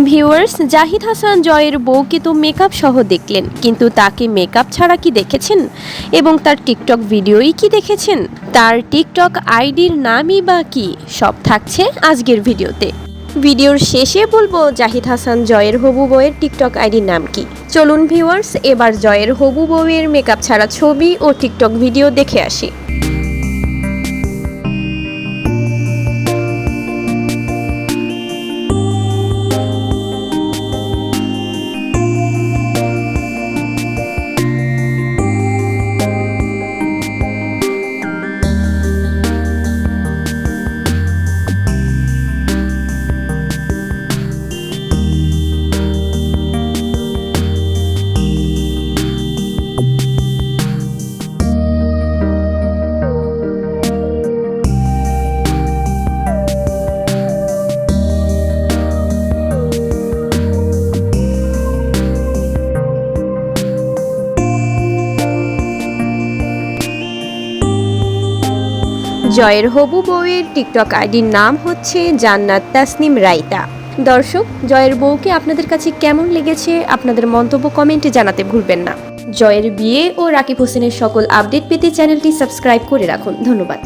Viewers, Zahid Hasan জয়ের বউকে তো মেকআপ সহ দেখলেন, কিন্তু তাকে মেকআপ ছাড়া কি দেখেছেন? এবং তার টিকটক ভিডিওই কি দেখেছেন? তার টিকটক আইডির নামই বা কি? সব থাকছে আজকের ভিডিওতে। ভিডিওর শেষে বলবো জাহিদ হাসান জয়ের হবু বউয়ের টিকটক আইডির নাম কি। চলুন ভিউয়ার্স, এবার জয়ের হবু বউয়ের মেকআপ ছাড়া ছবি ও টিকটক ভিডিও দেখে আসি। জয়ের হবু বউয়ের টিকটক আইডির নাম হচ্ছে জান্নাত তাসনিম রাইতা। দর্শক, জয়ের বউকে আপনাদের কাছে কেমন লেগেছে আপনাদের মন্তব্য কমেন্টে জানাতে ভুলবেন না। জয়ের বিয়ে ও রাকিব হোসেনের সকল আপডেট পেতে চ্যানেলটি সাবস্ক্রাইব করে রাখুন। ধন্যবাদ।